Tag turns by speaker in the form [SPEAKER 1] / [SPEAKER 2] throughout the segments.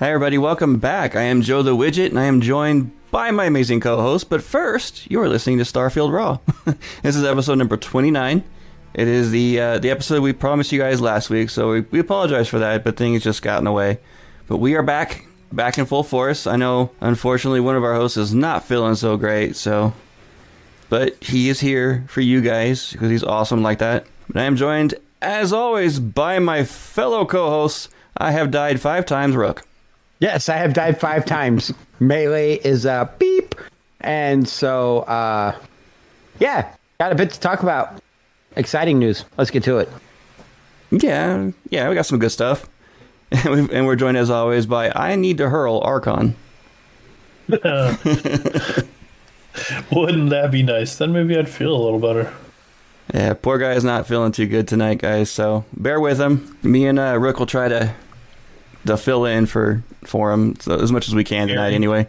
[SPEAKER 1] Hi everybody, welcome back. I am Joe the Widget, and I am joined by my amazing co-host. But first, you are listening to Starfield Raw. This is episode number 29. It is the episode we promised you guys last week, so we apologize for that, but things just got in the way. But we are back in full force. I know, unfortunately, one of our hosts is not feeling so great, but he is here for you guys because he's awesome like that. And I am joined, as always, by my fellow co-hosts. I have died 5 times, Rook.
[SPEAKER 2] Yes, I have died 5 times. Melee is a beep. And so, yeah, got a bit to talk about. Exciting news. Let's get to it.
[SPEAKER 1] Yeah, we got some good stuff. And we're joined, as always, by I Need to Hurl Archon.
[SPEAKER 3] Wouldn't that be nice? Then maybe I'd feel a little better.
[SPEAKER 1] Yeah, poor guy is not feeling too good tonight, guys, so bear with him. Me and Rook will try to fill in for him so, as much as we can tonight anyway.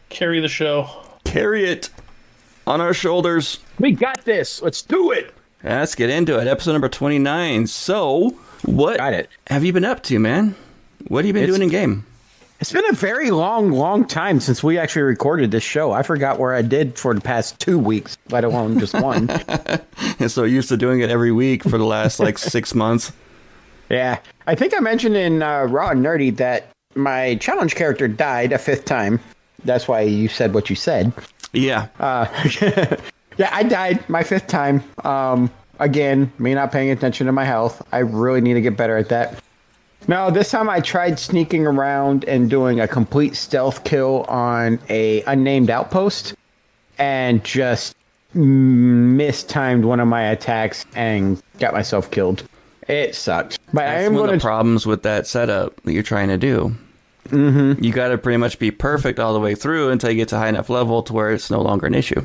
[SPEAKER 3] Carry the show.
[SPEAKER 1] Carry it on our shoulders.
[SPEAKER 2] We got this. Let's do it.
[SPEAKER 1] Yeah, let's get into it. Episode number 29. So, what have you been up to, man? What have you been doing in game?
[SPEAKER 2] It's been a very long time since we actually recorded this show. I forgot where I did for the past 2 weeks, let alone just one.
[SPEAKER 1] And so used to doing it every week for the last 6 months.
[SPEAKER 2] Yeah. I think I mentioned in Raw and Nerdy that my challenge character died a 5th time. That's why you said what you said.
[SPEAKER 1] Yeah.
[SPEAKER 2] Yeah, I died my 5th time. Again, me not paying attention to my health. I really need to get better at that. No, this time I tried sneaking around and doing a complete stealth kill on a unnamed outpost and just mistimed one of my attacks and got myself killed. It sucked. But
[SPEAKER 1] That's
[SPEAKER 2] I am
[SPEAKER 1] one of the problems with that setup that you're trying to do.
[SPEAKER 2] Mm-hmm.
[SPEAKER 1] You got to pretty much be perfect all the way through until you get to high enough level to where it's no longer an issue.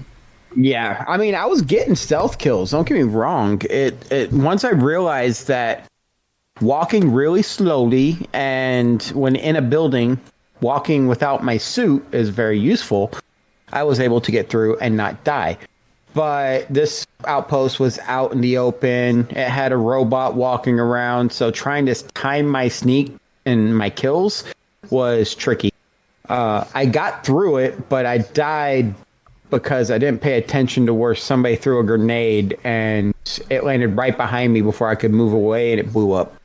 [SPEAKER 2] Yeah, I mean, I was getting stealth kills. Don't get me wrong. It once I realized that walking really slowly and when in a building, walking without my suit is very useful. I was able to get through and not die. But this outpost was out in the open. It had a robot walking around. So trying to time my sneak and my kills was tricky. I got through it, but I died because I didn't pay attention to where somebody threw a grenade and it landed right behind me before I could move away and it blew up.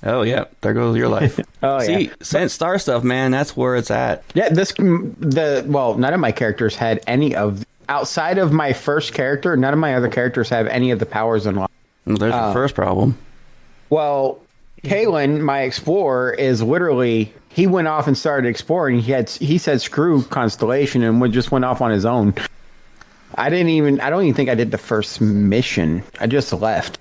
[SPEAKER 1] Oh, yeah. There goes your life. See, Sent Star stuff, man, that's where it's at.
[SPEAKER 2] Yeah, none of my characters had any of... Outside of my first character, none of my other characters have any of the powers unlocked.
[SPEAKER 1] Well, there's the first problem.
[SPEAKER 2] Well, Kalen, my explorer, is literally... He went off and started exploring. He said, screw Constellation, and just went off on his own. I don't even think I did the first mission. I just left.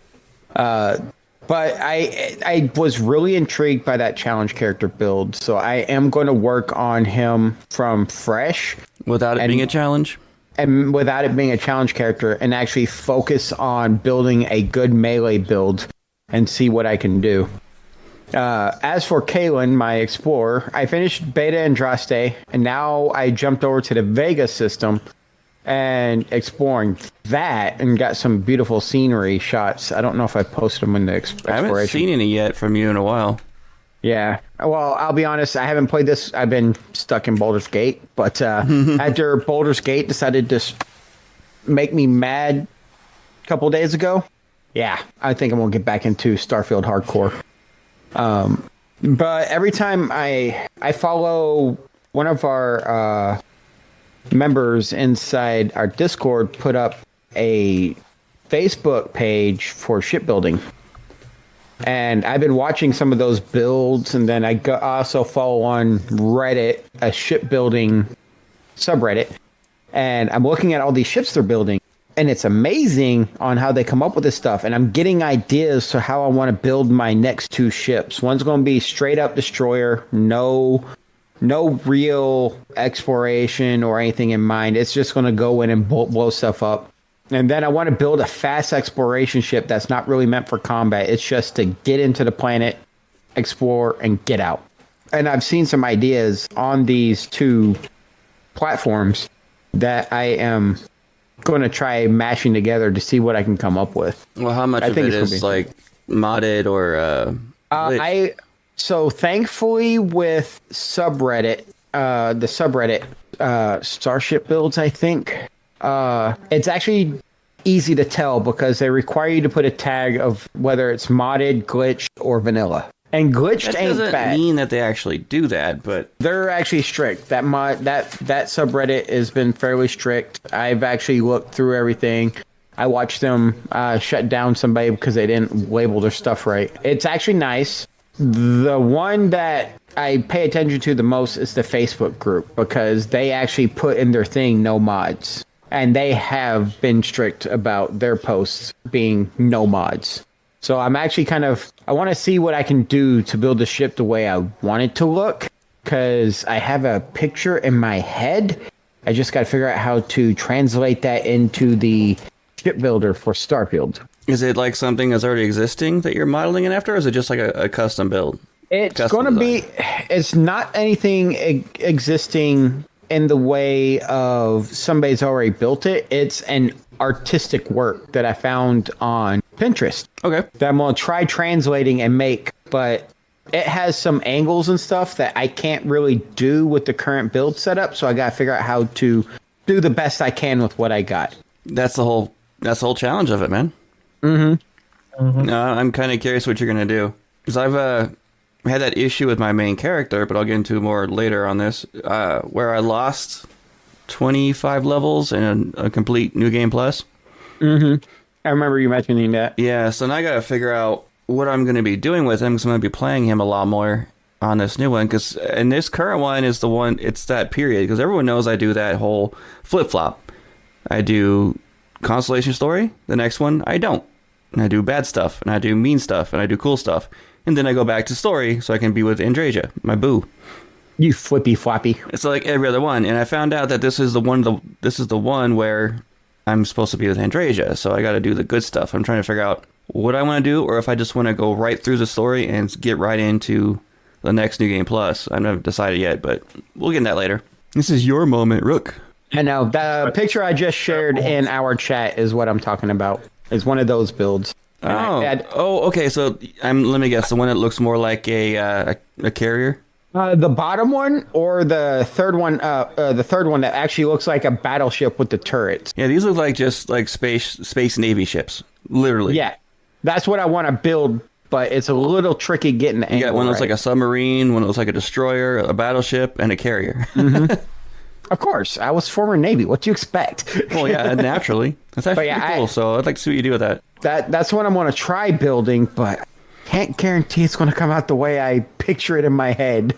[SPEAKER 2] But I was really intrigued by that challenge character build, so I am going to work on him from fresh.
[SPEAKER 1] Without it being a challenge?
[SPEAKER 2] And without it being a challenge character, and actually focus on building a good melee build and see what I can do. As for Kalen, my explorer, I finished Beta Andraste, and now I jumped over to the Vega system and exploring that and got some beautiful scenery shots. I don't know if I posted them in the exploration.
[SPEAKER 1] I haven't seen any yet from you in a while.
[SPEAKER 2] Yeah. Well, I'll be honest. I haven't played this. I've been stuck in Baldur's Gate. But after Baldur's Gate decided to make me mad a couple days ago, yeah, I think I'm going to get back into Starfield hardcore. But every time I follow one of our members inside our Discord put up a Facebook page for shipbuilding. And I've been watching some of those builds, and then I also follow on Reddit, a shipbuilding subreddit, and I'm looking at all these ships they're building, and it's amazing on how they come up with this stuff, and I'm getting ideas to how I want to build my next 2 ships. One's going to be straight up destroyer, no real exploration or anything in mind. It's just going to go in and blow stuff up. And then I want to build a fast exploration ship that's not really meant for combat. It's just to get into the planet, explore, and get out. And I've seen some ideas on these 2 platforms that I am going to try mashing together to see what I can come up with.
[SPEAKER 1] Well, how much of it is modded or
[SPEAKER 2] So thankfully with subreddit, the subreddit Starship builds, I think, it's actually easy to tell because they require you to put a tag of whether it's modded, glitched, or vanilla. And glitched
[SPEAKER 1] That
[SPEAKER 2] ain't
[SPEAKER 1] doesn't
[SPEAKER 2] bad.
[SPEAKER 1] mean that they actually do that, but
[SPEAKER 2] They're actually strict. That subreddit has been fairly strict. I've actually looked through everything. I watched them shut down somebody because they didn't label their stuff right. It's actually nice. The one that I pay attention to the most is the Facebook group because they actually put in their thing no mods. And they have been strict about their posts being no mods. So I'm actually I want to see what I can do to build the ship the way I want it to look. Because I have a picture in my head. I just got to figure out how to translate that into the ship builder for Starfield.
[SPEAKER 1] is it like something that's already existing that you're modeling it after, or is it just like a custom build?
[SPEAKER 2] It's going to be, it's not anything existing in the way of somebody's already built it. It's an artistic work that I found on Pinterest.
[SPEAKER 1] Okay.
[SPEAKER 2] That I'm going to try translating and make, but it has some angles and stuff that I can't really do with the current build setup. So I got to figure out how to do the best I can with what I got.
[SPEAKER 1] That's the whole challenge of it, man. I'm kind of curious what you're going to do. Because I've had that issue with my main character, but I'll get into more later on this, where I lost 25 levels in a complete New Game Plus.
[SPEAKER 2] I remember you mentioning that.
[SPEAKER 1] Yeah, so now I got to figure out what I'm going to be doing with him, because I'm going to be playing him a lot more on this new one. And this current one is the one, it's that period, because everyone knows I do that whole flip-flop. I do Constellation story, the next one I don't. And I do bad stuff, and I do mean stuff, and I do cool stuff. And then I go back to story so I can be with Andrasia, my boo.
[SPEAKER 2] You flippy floppy.
[SPEAKER 1] It's like every other one. And I found out that this is the one where I'm supposed to be with Andrasia. So I got to do the good stuff. I'm trying to figure out what I want to do, or if I just want to go right through the story and get right into the next New Game Plus. I haven't decided yet, but we'll get into that later. This is your moment, Rook.
[SPEAKER 2] I know. The picture I just shared in our chat is what I'm talking about. It's one of those builds.
[SPEAKER 1] Okay. So let me guess. The one that looks more like a carrier.
[SPEAKER 2] The bottom one or the third one? The third one that actually looks like a battleship with the turrets.
[SPEAKER 1] Yeah, these look like just like space navy ships, literally.
[SPEAKER 2] Yeah, that's what I want to build, but it's a little tricky getting the angle.
[SPEAKER 1] You got one that looks
[SPEAKER 2] right.
[SPEAKER 1] like a submarine, one that looks like a destroyer, a battleship, and a carrier.
[SPEAKER 2] Of course, I was former Navy. What do you expect?
[SPEAKER 1] Well, yeah, naturally. That's actually
[SPEAKER 2] yeah,
[SPEAKER 1] pretty cool. So I'd like to see what you do with that.
[SPEAKER 2] That's what I'm going to try building, but can't guarantee it's going to come out the way I picture it in my head.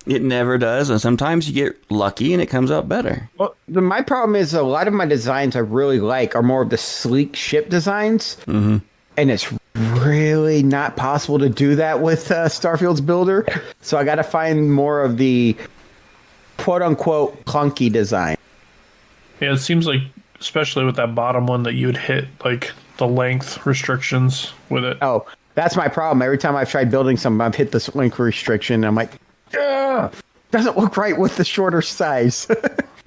[SPEAKER 1] It never does, and sometimes you get lucky and it comes out better.
[SPEAKER 2] Well, my problem is a lot of my designs I really like are more of the sleek ship designs, and it's really not possible to do that with Starfield's builder. So I got to find more of the quote-unquote clunky design.
[SPEAKER 3] Yeah, it seems like, especially with that bottom one, that you'd hit like the length restrictions with it.
[SPEAKER 2] Oh, that's my problem. Every time I've tried building something, I've hit this length restriction. I'm like, ugh, doesn't look right with the shorter size.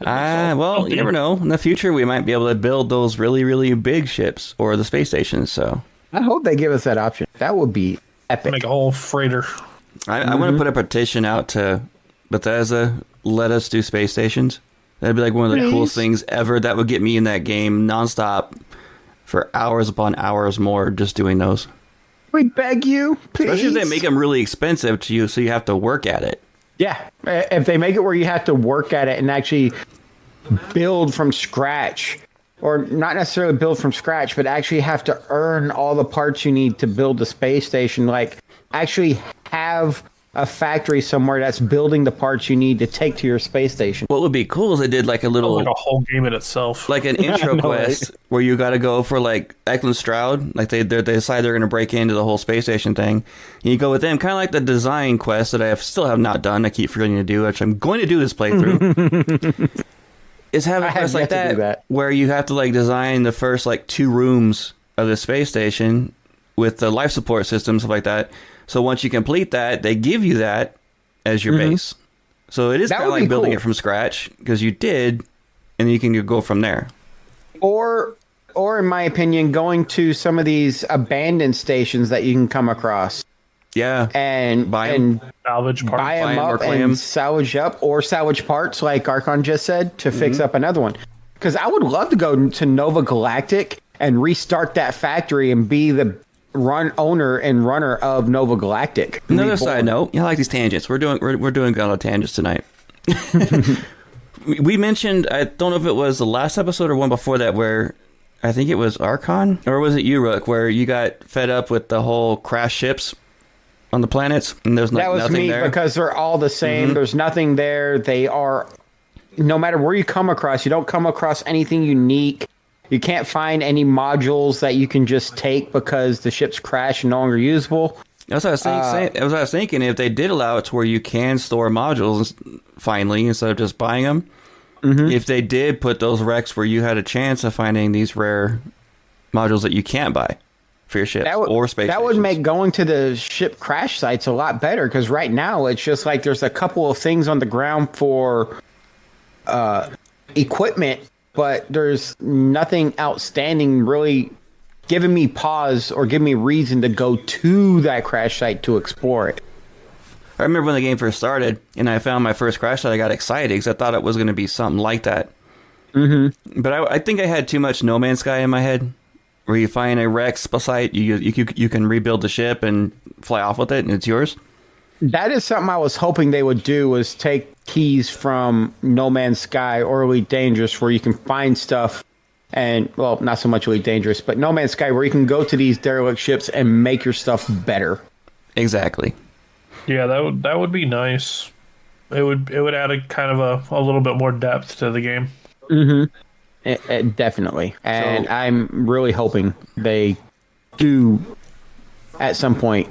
[SPEAKER 1] Well, you never know. In the future, we might be able to build those really, really big ships or the space stations. So
[SPEAKER 2] I hope they give us that option. That would be epic.
[SPEAKER 3] Make a whole freighter.
[SPEAKER 1] I want to put a petition out to Bethesda. Let us do space stations. That'd be like one of the coolest things ever. That would get me in that game nonstop for hours upon hours more just doing those.
[SPEAKER 2] We beg you, please.
[SPEAKER 1] Especially if they make them really expensive to you, so you have to work at it.
[SPEAKER 2] Yeah, if they make it where you have to work at it and actually build from scratch, or not necessarily build from scratch, but actually have to earn all the parts you need to build the space station, like actually have a factory somewhere that's building the parts you need to take to your space station.
[SPEAKER 1] What would be cool is they did like a little,
[SPEAKER 3] Like a whole game in itself.
[SPEAKER 1] like an intro quest where you got to go for like Eklund Stroud. Like they decide they're going to break into the whole space station thing. And you go with them, kind of like the design quest that I still have not done. I keep forgetting to do, which I'm going to do this playthrough. Is have a quest like that where you have to like design the first like 2 rooms of the space station with the life support system, stuff like that. So once you complete that, they give you that as your base. So it is kind of like building it from scratch because you did, and you can go from there.
[SPEAKER 2] Or in my opinion, going to some of these abandoned stations that you can come across.
[SPEAKER 1] Yeah.
[SPEAKER 2] and
[SPEAKER 1] Buy 'em.
[SPEAKER 2] and
[SPEAKER 3] Salvage parts.
[SPEAKER 2] buy
[SPEAKER 1] Buy
[SPEAKER 2] them
[SPEAKER 1] 'em or
[SPEAKER 2] up
[SPEAKER 1] claim 'em.
[SPEAKER 2] and salvage up, or salvage parts like Archon just said to fix up another one. Because I would love to go to Nova Galactic and restart that factory and be the owner and runner of Nova Galactic.
[SPEAKER 1] Another
[SPEAKER 2] Reborn.
[SPEAKER 1] side note, I like these tangents. We're doing good on tangents tonight. We mentioned, I don't know if it was the last episode or one before that, where I think it was Archon, or was it you, Rook, where you got fed up with the whole crash ships on the planets, and there's
[SPEAKER 2] That was
[SPEAKER 1] nothing
[SPEAKER 2] me
[SPEAKER 1] there.
[SPEAKER 2] because they're all the same. There's nothing there. They are, no matter where you come across, you don't come across anything unique. You can't find any modules that you can just take because the ships crash and no longer usable.
[SPEAKER 1] That's what I was thinking. If they did allow it to where you can store modules finally instead of just buying them, if they did put those wrecks where you had a chance of finding these rare modules that you can't buy for your ships or space
[SPEAKER 2] That would
[SPEAKER 1] stations.
[SPEAKER 2] make going to the ship crash sites a lot better, because right now it's just like there's a couple of things on the ground for equipment, but there's nothing outstanding really giving me pause or giving me reason to go to that crash site to explore it.
[SPEAKER 1] I remember when the game first started and I found my first crash site, I got excited because I thought it was going to be something like that. But I think I had too much No Man's Sky in my head, where you find a wreck site, you can rebuild the ship and fly off with it, and it's yours.
[SPEAKER 2] That is something I was hoping they would do, was take keys from No Man's Sky or Elite Dangerous, where you can find stuff, and, well, not so much Elite Dangerous, but No Man's Sky, where you can go to these derelict ships and make your stuff better.
[SPEAKER 1] Exactly.
[SPEAKER 3] Yeah, that would be nice. It would add a kind of a little bit more depth to the game.
[SPEAKER 2] Definitely. And
[SPEAKER 1] So-
[SPEAKER 2] I'm really hoping they do, at some point,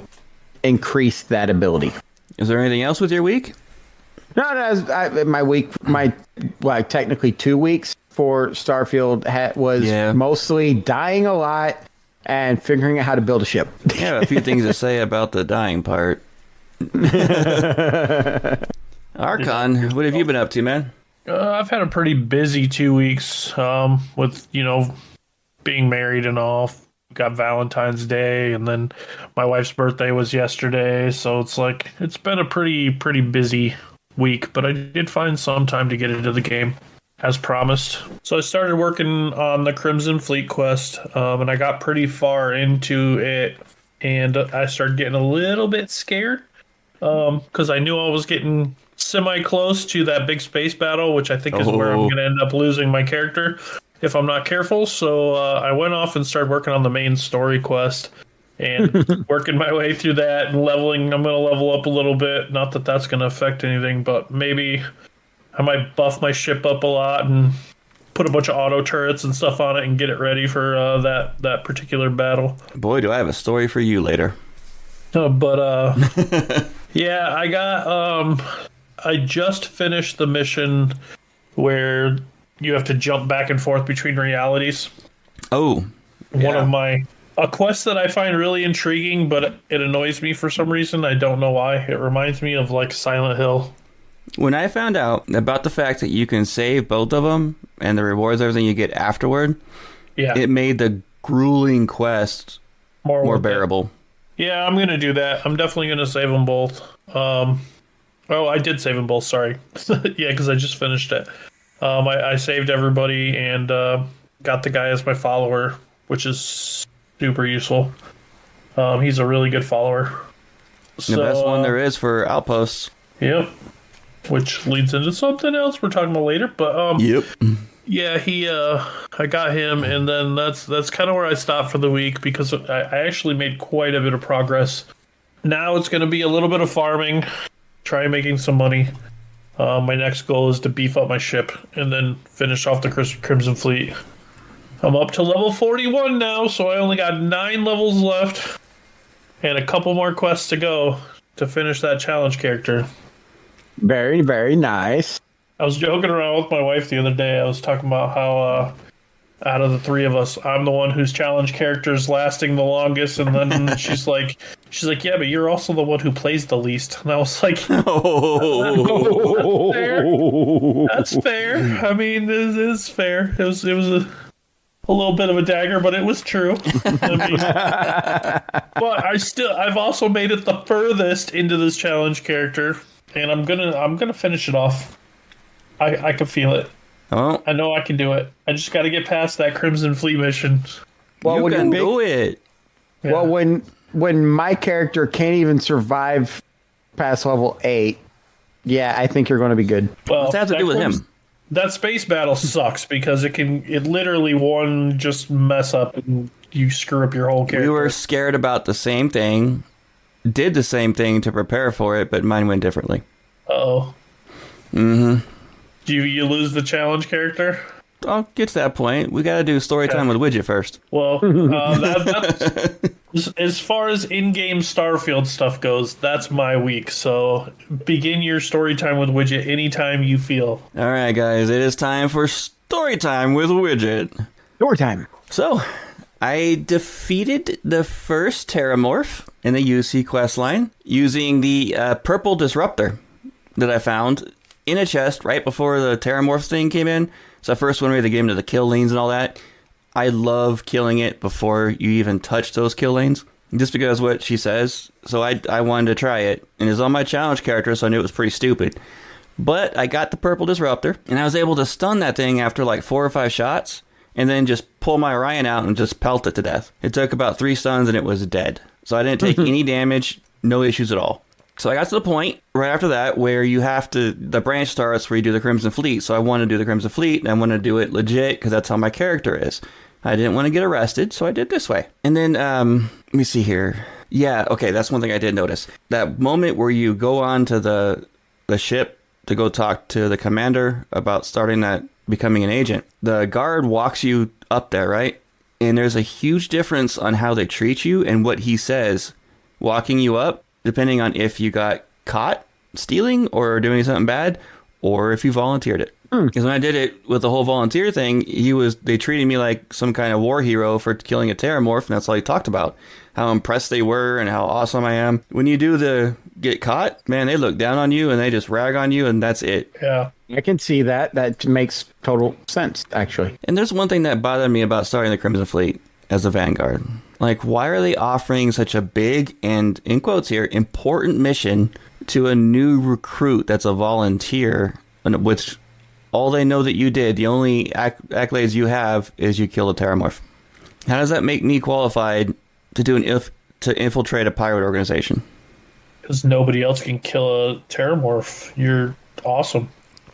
[SPEAKER 2] increase that ability.
[SPEAKER 1] Is there anything else with your week?
[SPEAKER 2] No, my technically 2 weeks for Starfield was mostly dying a lot and figuring out how to build a ship.
[SPEAKER 1] I have a few things to say about the dying part. Archon, what have you been up to, man?
[SPEAKER 3] I've had a pretty busy 2 weeks with, being married and all. Got Valentine's Day, and then my wife's birthday was yesterday, so it's been a pretty busy week, but I did find some time to get into the game as promised. So I started working on the Crimson Fleet quest, and I got pretty far into it, and I started getting a little bit scared because I knew I was getting semi-close to that big space battle, which I think is where I'm going to end up losing my character if I'm not careful. So I went off and started working on the main story quest and working my way through that and leveling. I'm going to level up a little bit. Not that that's going to affect anything, but maybe I might buff my ship up a lot and put a bunch of auto turrets and stuff on it and get it ready for that particular battle.
[SPEAKER 1] Boy, do I have a story for you later.
[SPEAKER 3] Yeah, I just finished the mission where you have to jump back and forth between realities.
[SPEAKER 1] Oh.
[SPEAKER 3] One of a quest that I find really intriguing, but it annoys me for some reason. I don't know why. It reminds me of like Silent Hill.
[SPEAKER 1] When I found out about the fact that you can save both of them and the rewards, everything you get afterward, it made the grueling quest more bearable.
[SPEAKER 3] Yeah, I'm going to do that. I'm definitely going to save them both. I did save them both, sorry. Yeah, because I just finished it. I saved everybody and got the guy as my follower, which is super useful. He's a really good follower.
[SPEAKER 1] The best one there is for outposts.
[SPEAKER 3] Yep. Which leads into something else we're talking about later. But
[SPEAKER 1] yep.
[SPEAKER 3] Yeah, I got him, and then that's kind of where I stopped for the week because I actually made quite a bit of progress. Now it's going to be a little bit of farming, try making some money. My next goal is to beef up my ship and then finish off the Crimson Fleet. I'm up to level 41 now, so I only got 9 levels left and a couple more quests to go to finish that challenge character.
[SPEAKER 2] Very, very nice.
[SPEAKER 3] I was joking around with my wife the other day. I was talking about how out of the three of us, I'm the one whose challenge character is lasting the longest, and then she's like, yeah, but you're also the one who plays the least. And I was like, that's fair. I mean, it is fair. It was a little bit of a dagger, but it was true. I mean, but I've also made it the furthest into this challenge character, and I'm gonna finish it off. I can feel it.
[SPEAKER 1] Oh,
[SPEAKER 3] I know I can do it. I just got to get past that Crimson Fleet mission.
[SPEAKER 2] Well,
[SPEAKER 1] you can do it.
[SPEAKER 3] Yeah.
[SPEAKER 2] Well, when my character can't even survive past level 8, yeah, I think you're going to be good.
[SPEAKER 3] Well,
[SPEAKER 1] What's that have to do with him?
[SPEAKER 3] That space battle sucks because it literally one just mess up and you screw up your whole character.
[SPEAKER 1] We were scared about the same thing, did the same thing to prepare for it, but mine went differently.
[SPEAKER 3] Uh-oh.
[SPEAKER 1] Mm-hmm.
[SPEAKER 3] Do you lose the challenge character?
[SPEAKER 1] I'll get to that point. We got to do story time with Wigit first.
[SPEAKER 3] Well, that's, as far as in-game Starfield stuff goes, that's my week. So begin your story time with Wigit anytime you feel.
[SPEAKER 1] All right, guys, it is time for story time with Wigit.
[SPEAKER 2] Story time.
[SPEAKER 1] So, I defeated the first Terramorph in the UC questline using the purple disruptor that I found in a chest right before the Terramorph thing came in. So I first went over the game to the kill lanes and all that. I love killing it before you even touch those kill lanes, just because what she says. So I wanted to try it, and it was on my challenge character, so I knew it was pretty stupid. But I got the purple disruptor, and I was able to stun that thing after like 4 or 5 shots, and then just pull my Orion out and just pelt it to death. It took about 3 stuns, and it was dead. So I didn't take any damage, no issues at all. So I got to the point right after that where the branch starts where you do the Crimson Fleet. So I want to do the Crimson Fleet, and I want to do it legit because that's how my character is. I didn't want to get arrested, so I did this way. And then, let me see here. Yeah, okay, that's one thing I did notice. That moment where you go on to the ship to go talk to the commander about becoming an agent. The guard walks you up there, right? And there's a huge difference on how they treat you and what he says walking you up, depending on if you got caught stealing or doing something bad, or if you volunteered it. Because when I did it with the whole volunteer thing, they treated me like some kind of war hero for killing a Terramorph, and that's all he talked about. How impressed they were and how awesome I am. When you do the get caught, man, they look down on you and they just rag on you, and that's it.
[SPEAKER 3] Yeah.
[SPEAKER 2] I can see that. That makes total sense, actually.
[SPEAKER 1] And there's one thing that bothered me about starting the Crimson Fleet as a Vanguard. Like, why are they offering such a big and, in quotes here, important mission to a new recruit that's a volunteer, which all they know that you did, the only accolades you have is you killed a Terramorph? How does that make me qualified to infiltrate a pirate organization?
[SPEAKER 3] Because nobody else can kill a Terramorph. You're awesome.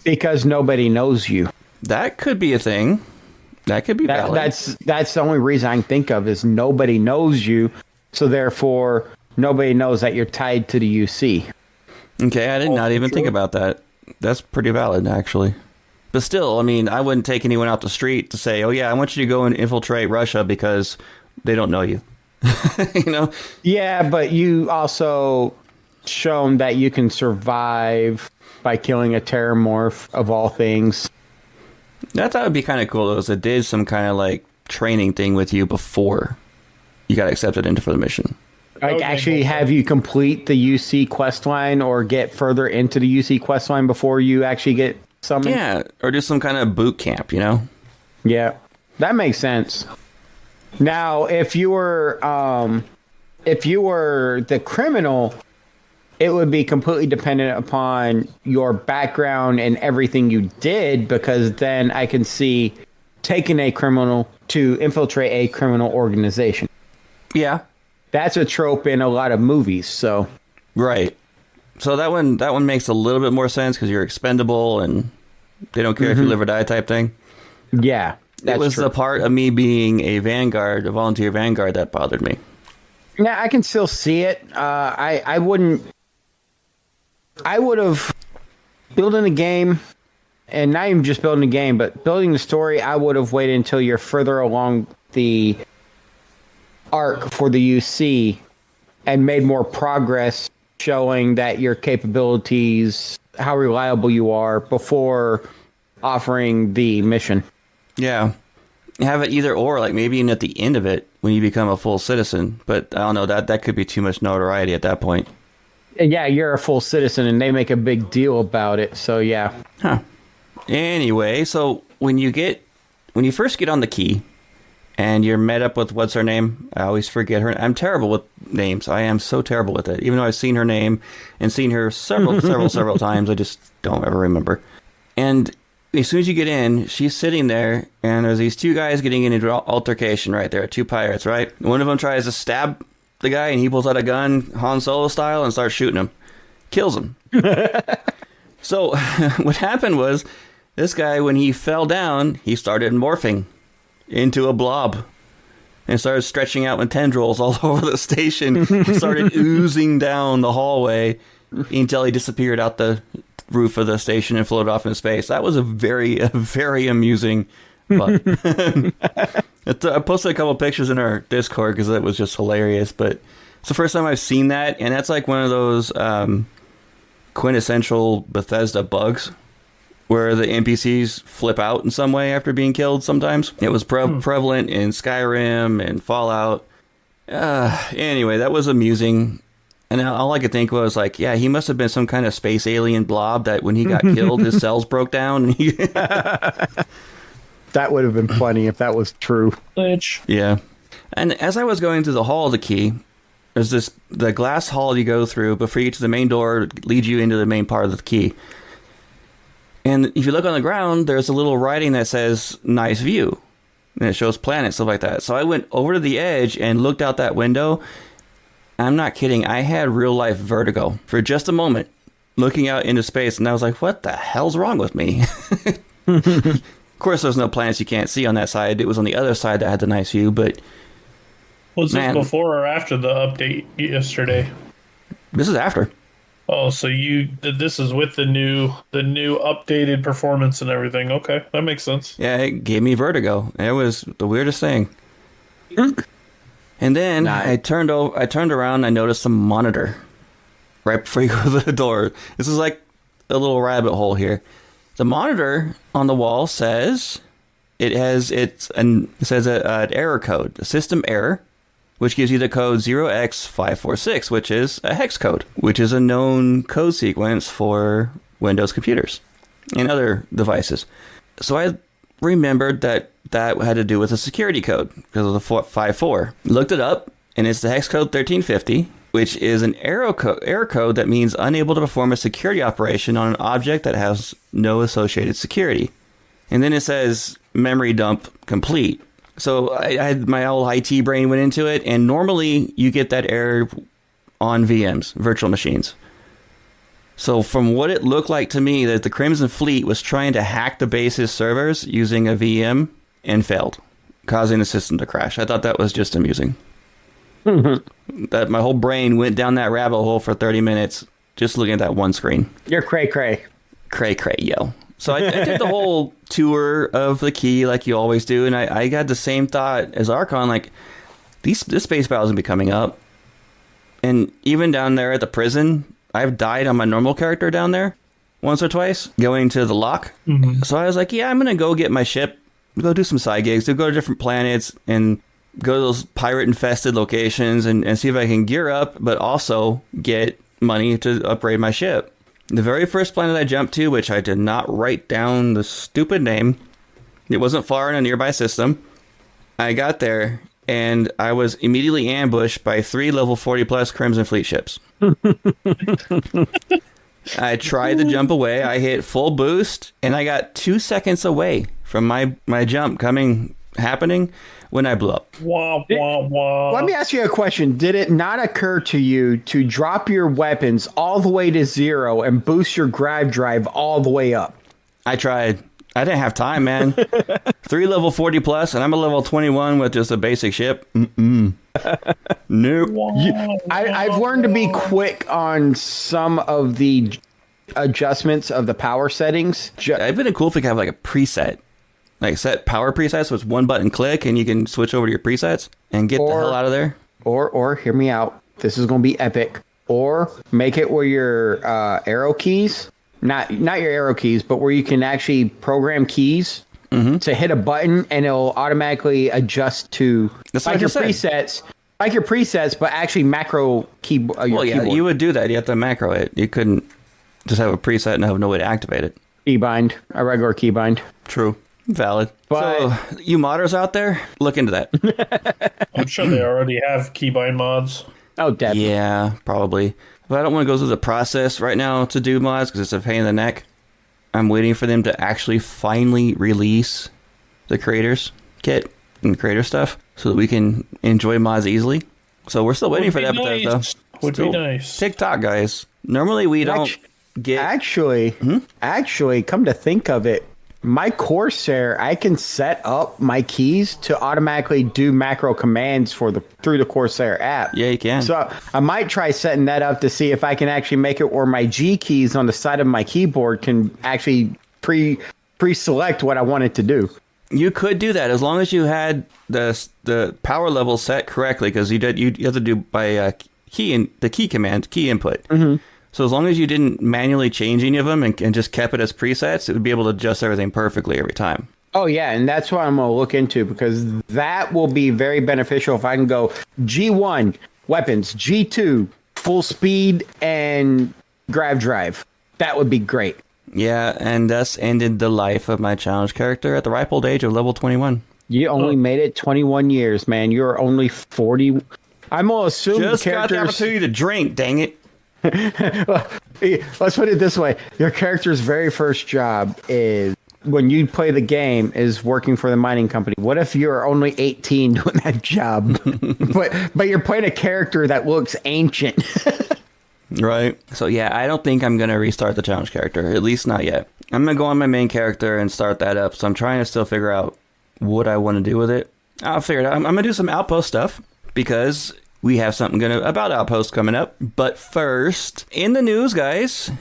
[SPEAKER 2] Because nobody knows you.
[SPEAKER 1] That could be a thing. That could be valid.
[SPEAKER 2] That's the only reason I can think of is nobody knows you, so therefore nobody knows that you're tied to the UC.
[SPEAKER 1] Okay, I did not even think about that. That's pretty valid, actually. But still, I mean, I wouldn't take anyone out the street to say, oh yeah, I want you to go and infiltrate Russia because they don't know you. You know?
[SPEAKER 2] Yeah, but you also shown that you can survive by killing a Terramorph, of all things.
[SPEAKER 1] I thought it would be kind of cool, though, is it did some kind of, like, training thing with you before you got accepted into for the mission.
[SPEAKER 2] Like,
[SPEAKER 3] Okay,
[SPEAKER 2] actually have you complete the UC questline or get further into the UC questline before you actually get summoned?
[SPEAKER 1] Yeah, or do some kind of boot camp, you know?
[SPEAKER 2] Yeah, that makes sense. Now, if you were the criminal, it would be completely dependent upon your background and everything you did, because then I can see taking a criminal to infiltrate a criminal organization.
[SPEAKER 1] Yeah.
[SPEAKER 2] That's a trope in a lot of movies, so.
[SPEAKER 1] Right. So that one makes a little bit more sense because you're expendable and they don't care if you live or die type thing.
[SPEAKER 2] Yeah, that's
[SPEAKER 1] it was
[SPEAKER 2] true.
[SPEAKER 1] the part of me being a Vanguard, a volunteer Vanguard, that bothered me.
[SPEAKER 2] Yeah, I can still see it. I would have building a game, and not even just building a game, but building the story. I would have waited until you're further along the arc for the UC and made more progress, showing that your capabilities, how reliable you are, before offering the mission.
[SPEAKER 1] Yeah. Have it either or, like maybe even at the end of it when you become a full citizen. But I don't know, that could be too much notoriety at that point.
[SPEAKER 2] Yeah, you're a full citizen, and they make a big deal about it. So yeah.
[SPEAKER 1] Huh. Anyway, so when you first get on the key, and you're met up with, what's her name? I always forget her. I'm terrible with names. I am so terrible with it. Even though I've seen her name and seen her several times, I just don't ever remember. And as soon as you get in, she's sitting there, and there's these two guys getting into an altercation right there, two pirates, right? One of them tries to stab the guy, and he pulls out a gun, Han Solo style, and starts shooting him. Kills him. So what happened was, this guy, when he fell down, he started morphing into a blob and started stretching out with tendrils all over the station. He started oozing down the hallway until he disappeared out the roof of the station and floated off in space. That was a very amusing bug. I posted a couple pictures in our Discord because it was just hilarious, but it's the first time I've seen that, and that's like one of those quintessential Bethesda bugs where the NPCs flip out in some way after being killed sometimes. It was prevalent in Skyrim and Fallout. Anyway, that was amusing. And all I could think was like, yeah, he must have been some kind of space alien blob that when he got killed, his cells broke down.
[SPEAKER 2] That would have been funny if that was true.
[SPEAKER 1] Yeah. And as I was going through the hall of the key, there's the glass hall you go through before you get to the main door, leads you into the main part of the key. And if you look on the ground, there's a little writing that says, nice view. And it shows planets, stuff like that. So I went over to the edge and looked out that window. I'm not kidding. I had real life vertigo for just a moment, looking out into space. And I was like, what the hell's wrong with me? Of course, there's no planets you can't see on that side. It was on the other side that had the nice view. But
[SPEAKER 3] was this before or after the update yesterday?
[SPEAKER 1] This is after.
[SPEAKER 3] Oh, so this is with the new updated performance and everything. Okay, that makes sense.
[SPEAKER 1] Yeah, it gave me vertigo. It was the weirdest thing. And then I turned around and I noticed a monitor right before you go to the door. This is like a little rabbit hole here. The monitor on the wall says it says an error code, a system error, which gives you the code 0x546, which is a hex code, which is a known code sequence for Windows computers and other devices. So I remembered that had to do with a security code because of the 54. Looked it up, and it's the hex code 1350, which is an error code that means unable to perform a security operation on an object that has no associated security. And then it says memory dump complete. So I had my old IT brain went into it, and normally you get that error on VMs, virtual machines. So from what it looked like to me, that the Crimson Fleet was trying to hack the base's servers using a VM and failed, causing the system to crash. I thought that was just amusing. That my whole brain went down that rabbit hole for 30 minutes just looking at that one screen.
[SPEAKER 2] You're cray-cray.
[SPEAKER 1] Cray-cray, yo. So I did the whole tour of the key like you always do, and I got the same thought as Archon, like, this space battle is going to be coming up. And even down there at the prison, I've died on my normal character down there once or twice, going to the lock. Mm-hmm. So I was like, yeah, I'm going to go get my ship, go do some side gigs, go to different planets, and go to those pirate-infested locations and see if I can gear up, but also get money to upgrade my ship. The very first planet I jumped to, which I did not write down the stupid name, it wasn't far in a nearby system. I got there, and I was immediately ambushed by 3 level 40 plus Crimson Fleet ships. I tried to jump away. I hit full boost, and I got 2 seconds away from my jump happening when I blew up.
[SPEAKER 3] Wah, wah, wah.
[SPEAKER 2] Let me ask you a question. Did it not occur to you to drop your weapons all the way to 0 and boost your grav drive all the way up?
[SPEAKER 1] I tried. I didn't have time, man. 3 level 40 plus, and I'm a level 21 with just a basic ship. Nope.
[SPEAKER 2] I've learned to be quick on some of the adjustments of the power settings.
[SPEAKER 1] It'd been cool if we could have like a preset. Like set power presets, so it's one button click and you can switch over to your presets and get the hell out of there.
[SPEAKER 2] Or hear me out. This is going to be epic. Or make it where your arrow keys, not your arrow keys, but where you can actually program keys to hit a button and it'll automatically adjust to like your presets. Like your presets, but actually macro keyboard.
[SPEAKER 1] You would do that. You have to macro it. You couldn't just have a preset and have no way to activate it.
[SPEAKER 2] Keybind, a regular keybind.
[SPEAKER 1] True. Valid.
[SPEAKER 2] But-
[SPEAKER 1] so, you modders out there, look into that.
[SPEAKER 3] I'm sure they already have keybind mods.
[SPEAKER 2] Oh, definitely.
[SPEAKER 1] Yeah, probably. But I don't want to go through the process right now to do mods because it's a pain in the neck. I'm waiting for them to actually finally release the creators kit and creator stuff so that we can enjoy mods easily. So we're still waiting for that, Bethesda.
[SPEAKER 3] Would be nice.
[SPEAKER 1] TikTok, guys. Normally we don't get...
[SPEAKER 2] Actually, come to think of it, my Corsair, I can set up my keys to automatically do macro commands through the Corsair app.
[SPEAKER 1] Yeah, you can.
[SPEAKER 2] So I might try setting that up to see if I can actually make it where my G keys on the side of my keyboard can actually pre-select what I want it to do.
[SPEAKER 1] You could do that as long as you had the power level set correctly, because you have to do by the key input. Mm-hmm. So as long as you didn't manually change any of them and just kept it as presets, it would be able to adjust everything perfectly every time.
[SPEAKER 2] Oh, yeah, and that's what I'm going to look into, because that will be very beneficial if I can go G1, weapons, G2, full speed, and grav drive. That would be great.
[SPEAKER 1] Yeah, and thus ended the life of my challenge character at the ripe old age of level 21.
[SPEAKER 2] You only made it 21 years, man. You're only 40. I'm going to assume
[SPEAKER 1] Just
[SPEAKER 2] the
[SPEAKER 1] got the
[SPEAKER 2] character's...
[SPEAKER 1] opportunity to drink, dang it.
[SPEAKER 2] Let's put it this way. Your character's very first job is, when you play the game, is working for the mining company. What if you're only 18 doing that job? but you're playing a character that looks ancient.
[SPEAKER 1] Right. So yeah, I don't think I'm going to restart the challenge character, at least not yet. I'm going to go on my main character and start that up. So I'm trying to still figure out what I want to do with it. I'll figure it out. I'm going to do some outpost stuff because we have something about outposts coming up. But first, in the news, guys,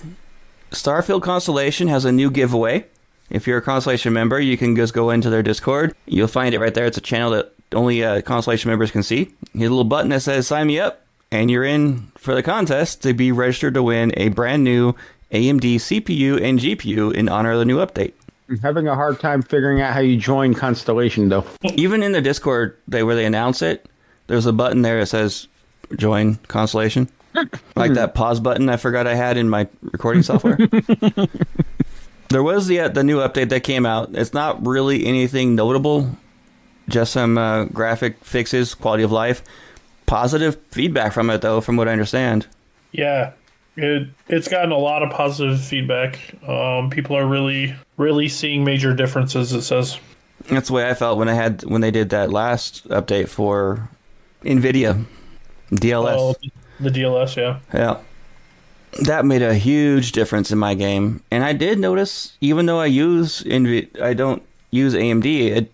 [SPEAKER 1] Starfield Constellation has a new giveaway. If you're a Constellation member, you can just go into their Discord. You'll find it right there. It's a channel that only Constellation members can see. Hit a little button that says sign me up, and you're in for the contest to be registered to win a brand new AMD CPU and GPU in honor of the new update.
[SPEAKER 2] I'm having a hard time figuring out how you join Constellation, though.
[SPEAKER 1] Even in the Discord, where they announce it, there's a button there that says join Constellation. Like that pause button I forgot I had in my recording software. There was the new update that came out. It's not really anything notable, just some graphic fixes, quality of life. Positive feedback from it, though, from what I understand.
[SPEAKER 3] Yeah, it's gotten a lot of positive feedback. People are really seeing major differences, it says.
[SPEAKER 1] That's the way I felt when they did that last update for NVIDIA DLS.
[SPEAKER 3] Oh, the DLS, yeah.
[SPEAKER 1] Yeah. That made a huge difference in my game. And I did notice, even though I don't use AMD,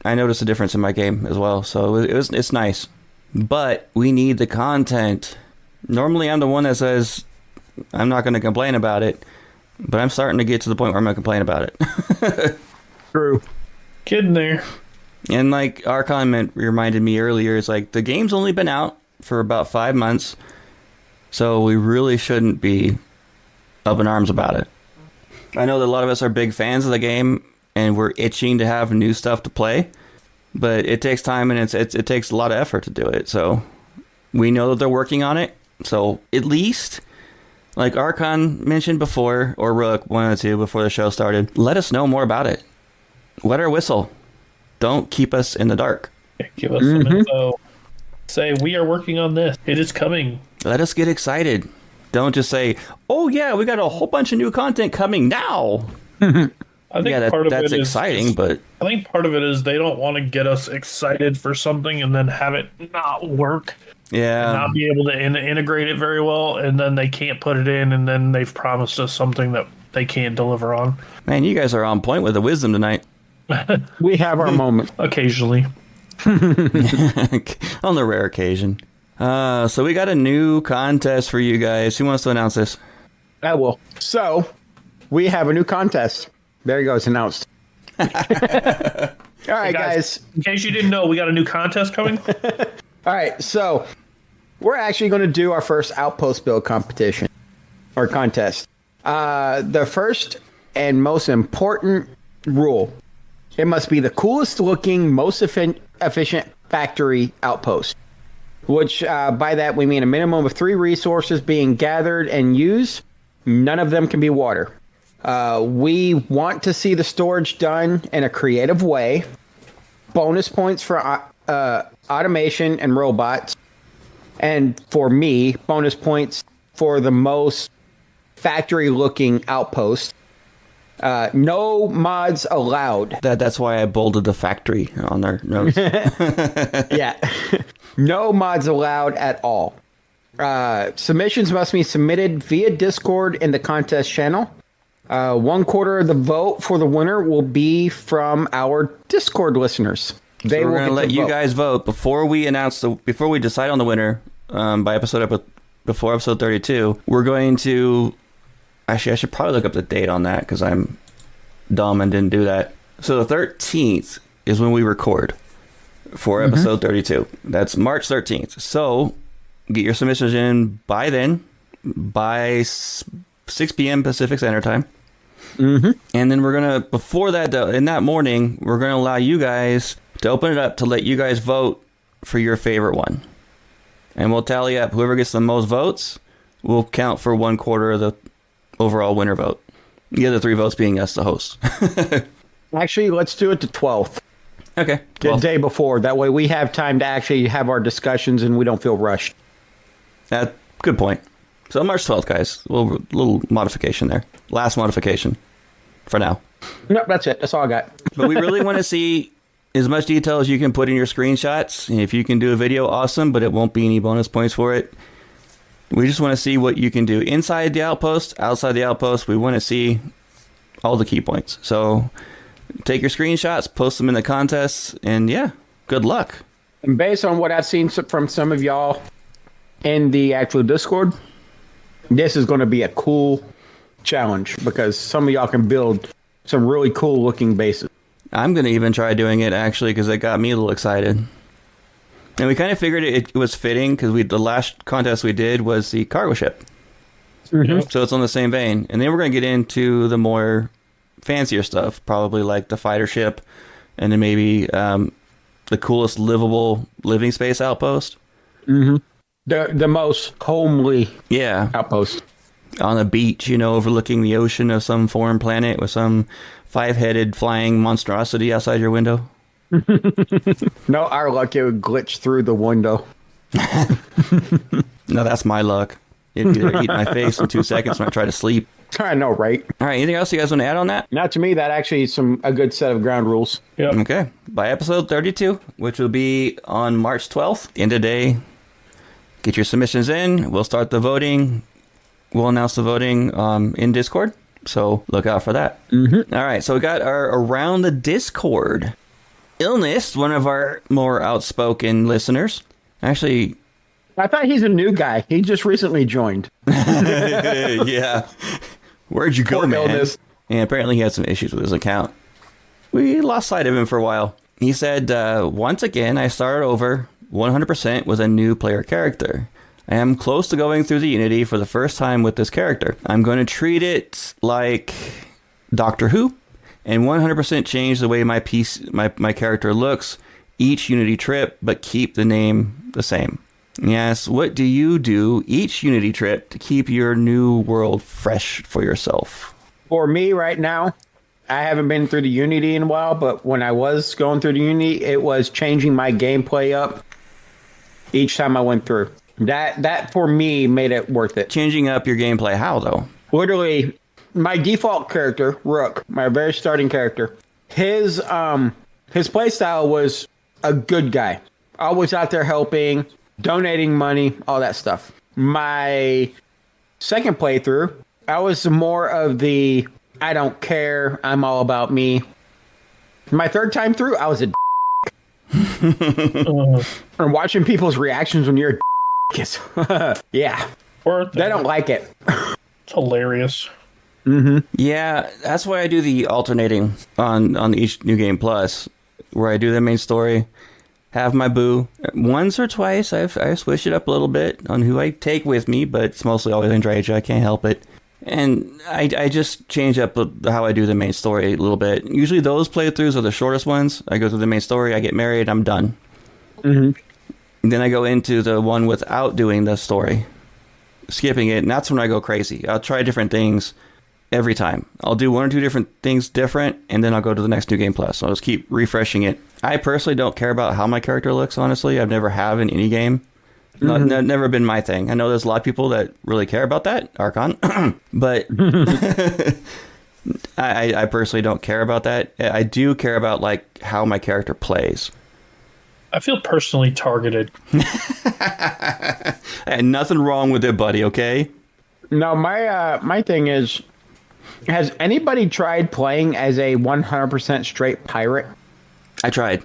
[SPEAKER 1] I noticed a difference in my game as well. So it's nice. But we need the content. Normally I'm the one that says I'm not going to complain about it, but I'm starting to get to the point where I'm going to complain about it.
[SPEAKER 2] True.
[SPEAKER 3] Getting there.
[SPEAKER 1] And like Archon reminded me earlier, it's like the game's only been out for about 5 months, so we really shouldn't be up in arms about it. I know that a lot of us are big fans of the game, and we're itching to have new stuff to play, but it takes time and it takes a lot of effort to do it. So we know that they're working on it. So at least, like Archon mentioned before, or Rook, one of the two before the show started, let us know more about it. Wet our whistle. Don't keep us in the dark.
[SPEAKER 3] Give us some info. Say, we are working on this. It is coming.
[SPEAKER 1] Let us get excited. Don't just say, oh yeah, we got a whole bunch of new content coming now.
[SPEAKER 3] I think
[SPEAKER 1] that's exciting, but
[SPEAKER 3] I think part of it is they don't want to get us excited for something and then have it not work.
[SPEAKER 1] Yeah.
[SPEAKER 3] Not be able to integrate it very well, and then they can't put it in, and then they've promised us something that they can't deliver on.
[SPEAKER 1] Man, you guys are on point with the wisdom tonight.
[SPEAKER 2] We have our moment.
[SPEAKER 3] Occasionally.
[SPEAKER 1] On the rare occasion. So we got a new contest for you guys. Who wants to announce this?
[SPEAKER 2] I will. So, we have a new contest. There you go. It's announced. All right, guys.
[SPEAKER 3] In case you didn't know, we got a new contest coming.
[SPEAKER 2] All right, so we're actually going to do our first outpost build competition or contest. The first and most important rule: it must be the coolest looking, most efficient factory outpost. Which by that we mean a minimum of 3 resources being gathered and used. None of them can be water. We want to see the storage done in a creative way. Bonus points for automation and robots. And for me, bonus points for the most factory-looking outpost. No mods allowed.
[SPEAKER 1] That's why I bolded the factory on their notes.
[SPEAKER 2] Yeah. No mods allowed at all. Submissions must be submitted via Discord in the contest channel. 1/4 of the vote for the winner will be from our Discord listeners.
[SPEAKER 1] So we're going to let you guys vote before we decide on the winner. Before episode 32, we're going to. Actually, I should probably look up the date on that because I'm dumb and didn't do that. So the 13th is when we record for episode 32. That's March 13th. So get your submissions in by then, by 6 p.m. Pacific Standard Time. And then we're going to, before that, in that morning, we're going to allow you guys to open it up to let you guys vote for your favorite one. And we'll tally up. Whoever gets the most votes will count for 1/4 of the overall winner vote. The other 3 votes being us, the host.
[SPEAKER 2] Actually, let's do it the 12th.
[SPEAKER 1] Okay.
[SPEAKER 2] The day before. That way we have time to actually have our discussions and we don't feel rushed.
[SPEAKER 1] Good point. So March 12th, guys. A little modification there. Last modification for now.
[SPEAKER 2] Nope, that's it. That's all I got.
[SPEAKER 1] But we really want to see as much detail as you can put in your screenshots. If you can do a video, awesome, but it won't be any bonus points for it. We just want to see what you can do inside the outpost, outside the outpost. We want to see all the key points. So take your screenshots, post them in the contests, and yeah, good luck.
[SPEAKER 2] And based on what I've seen from some of y'all in the actual Discord, this is going to be a cool challenge because some of y'all can build some really cool looking bases.
[SPEAKER 1] I'm going to even try doing it, actually, because it got me a little excited. And we kind of figured it was fitting because the last contest we did was the cargo ship. So it's on the same vein. And then we're going to get into the more fancier stuff, probably like the fighter ship and then maybe the coolest living space outpost.
[SPEAKER 2] The most homely outpost.
[SPEAKER 1] On a beach, overlooking the ocean of some foreign planet with some 5-headed flying monstrosity outside your window.
[SPEAKER 2] No, our luck, it would glitch through the window.
[SPEAKER 1] No, that's my luck. It'd either eat my face in 2 seconds when I try to sleep.
[SPEAKER 2] I know, right?
[SPEAKER 1] All right, anything else you guys want to add on that?
[SPEAKER 2] Not to me, that actually is a good set of ground rules.
[SPEAKER 3] Yep.
[SPEAKER 1] Okay. By episode 32, which will be on March 12th, end of day, get your submissions in. We'll start the voting. We'll announce the voting in Discord, so look out for that. All right, so we got our Around the Discord. Illness, one of our more outspoken listeners. Actually,
[SPEAKER 2] I thought he's a new guy. He just recently joined.
[SPEAKER 1] Yeah. Where'd you go,
[SPEAKER 2] Poor
[SPEAKER 1] man?
[SPEAKER 2] Illness.
[SPEAKER 1] And apparently he had some issues with his account. We lost sight of him for a while. He said, once again, I started over 100% with a new player character. I am close to going through the Unity for the first time with this character. I'm going to treat it like Doctor Who and 100% change the way my character looks each Unity trip, but keep the name the same. Yes, what do you do each Unity trip to keep your new world fresh for yourself?
[SPEAKER 2] For me right now, I haven't been through the Unity in a while, but when I was going through the Unity, it was changing my gameplay up each time I went through. That for me made it worth it.
[SPEAKER 1] Changing up your gameplay, how though?
[SPEAKER 2] Literally, my default character, Rook, my very starting character, his playstyle was a good guy. Always out there helping, donating money, all that stuff. My second playthrough, I was more of the I don't care, I'm all about me. My third time through, I was a and watching people's reactions when you're a is yeah. They don't like it.
[SPEAKER 3] It's hilarious.
[SPEAKER 1] Yeah, that's why I do the alternating on each New Game Plus, where I do the main story, have my boo. Once or twice, I switch it up a little bit on who I take with me, but it's mostly always Andraja. I can't help it. And I just change up how I do the main story a little bit. Usually those playthroughs are the shortest ones. I go through the main story, I get married, I'm done. And then I go into the one without doing the story, skipping it, and that's when I go crazy. I'll try different things. every time. I'll do one or two different things different, and then I'll go to the next New Game Plus. So I'll just keep refreshing it. I personally don't care about how my character looks, honestly. I've never have in any game. Never been my thing. I know there's a lot of people that really care about that, Archon, but I personally don't care about that. I do care about like how my character plays.
[SPEAKER 3] I feel personally targeted.
[SPEAKER 1] And nothing wrong with it, buddy, okay?
[SPEAKER 2] No, my thing is, has anybody tried playing as a 100% straight pirate?
[SPEAKER 1] I tried.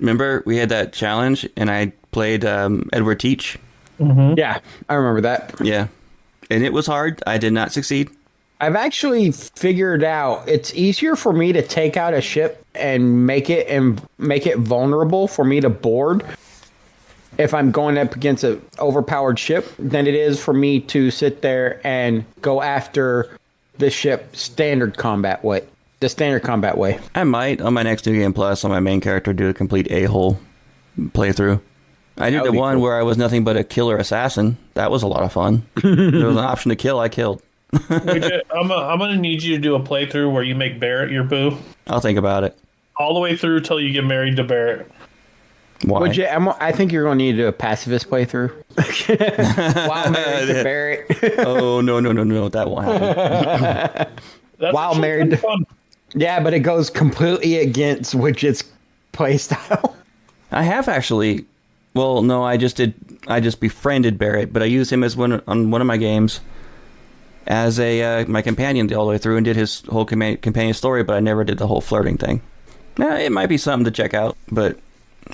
[SPEAKER 1] Remember, we had that challenge, and I played Edward Teach.
[SPEAKER 3] Mm-hmm.
[SPEAKER 2] Yeah, I remember that.
[SPEAKER 1] Yeah. And it was hard. I did not succeed.
[SPEAKER 2] I've actually figured out it's easier for me to take out a ship and make it vulnerable for me to board if I'm going up against an overpowered ship than it is for me to sit there and go after the ship standard combat way. The standard combat way.
[SPEAKER 1] I might, on my next New Game Plus, on my main character, do a complete a-hole playthrough. I did the one where I was nothing but a killer assassin. That was a lot of fun. There was an option to kill, I killed.
[SPEAKER 3] Wigit, I'm going to need you to do a playthrough where you make Barrett your boo.
[SPEAKER 1] I'll think about it.
[SPEAKER 3] All the way through till you get married to Barrett.
[SPEAKER 1] Why?
[SPEAKER 2] I think you're going to need to do a pacifist playthrough. While married to Barrett.
[SPEAKER 1] Oh, no. That won't happen.
[SPEAKER 3] That's
[SPEAKER 2] While married to...
[SPEAKER 3] fun.
[SPEAKER 2] Yeah, but it goes completely against Wigit's playstyle.
[SPEAKER 1] I have actually... Well, no, I just befriended Barrett, but I used him as on one of my games as a my companion all the way through and did his whole companion story, but I never did the whole flirting thing. Now, it might be something to check out, but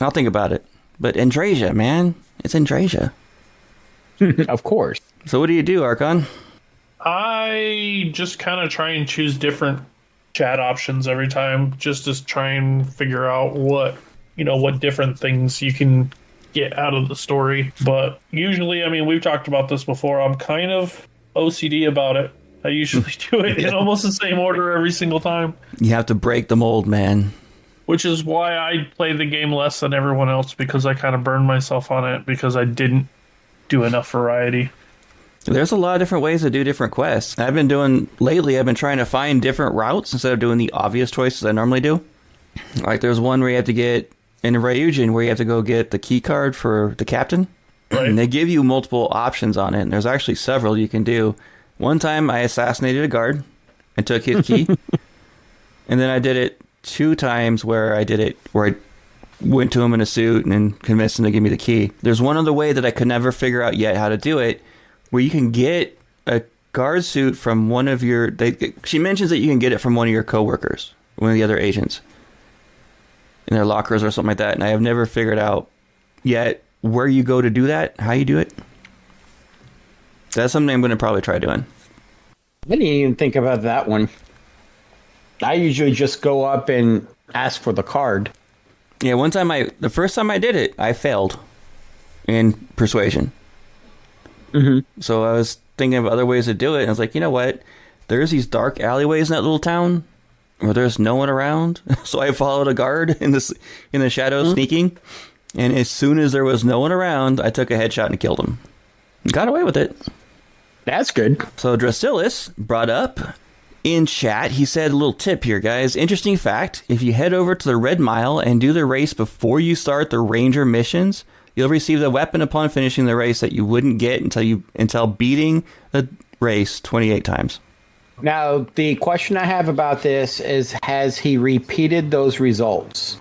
[SPEAKER 1] I'll think about it. But Andrasia, man. It's Andrasia.
[SPEAKER 2] Of course.
[SPEAKER 1] So what do you do, Archon?
[SPEAKER 3] I just kind of try and choose different chat options every time just to try and figure out what different things you can get out of the story. But usually, I mean, we've talked about this before. I'm kind of OCD about it. I usually do it in almost the same order every single time.
[SPEAKER 1] You have to break the mold, man.
[SPEAKER 3] Which is why I play the game less than everyone else, because I kind of burned myself on it because I didn't do enough variety.
[SPEAKER 1] There's a lot of different ways to do different quests. I've been trying to find different routes instead of doing the obvious choices I normally do. Like there's one where you have to get in R.A.W. where you have to go get the key card for the captain. Right. And they give you multiple options on it, and there's actually several you can do. One time I assassinated a guard and took his key. And then I did it 2 times where I went to him in a suit and convinced him to give me the key. There's one other way that I could never figure out yet how to do it, where you can get a guard suit from one of your... she mentions that you can get it from one of your coworkers, one of the other agents, in their lockers or something like that, and I have never figured out yet where you go to do that, how you do it. That's something I'm going to probably try doing.
[SPEAKER 2] I didn't even think about that one. I usually just go up and ask for the card.
[SPEAKER 1] Yeah, the first time I did it, I failed in persuasion. Mm-hmm. So I was thinking of other ways to do it, and I was like, you know what? There's these dark alleyways in that little town where there's no one around. So I followed a guard in the shadows, sneaking. And as soon as there was no one around, I took a headshot and killed him. Got away with it.
[SPEAKER 2] That's good.
[SPEAKER 1] So Drasilis brought up in chat, he said, a little tip here, guys. Interesting fact, if you head over to the Red Mile and do the race before you start the Ranger missions, you'll receive the weapon upon finishing the race that you wouldn't get until beating the race 28 times.
[SPEAKER 2] Now, the question I have about this is, has he repeated those results?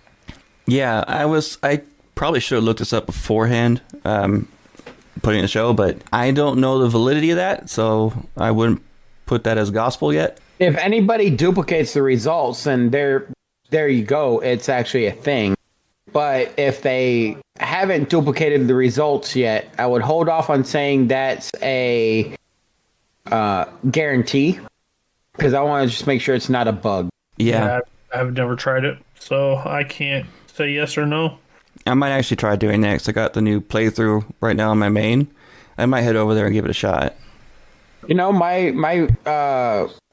[SPEAKER 1] Yeah, I probably should have looked this up beforehand, putting the show, but I don't know the validity of that, so I wouldn't put that as gospel yet.
[SPEAKER 2] If anybody duplicates the results, then there you go. It's actually a thing. But if they haven't duplicated the results yet, I would hold off on saying that's a guarantee, because I want to just make sure it's not a bug.
[SPEAKER 1] Yeah.
[SPEAKER 3] I've never tried it, so I can't say yes or no.
[SPEAKER 1] I might actually try doing next. I got the new playthrough right now on my main. I might head over there and give it a shot.
[SPEAKER 2] You know, my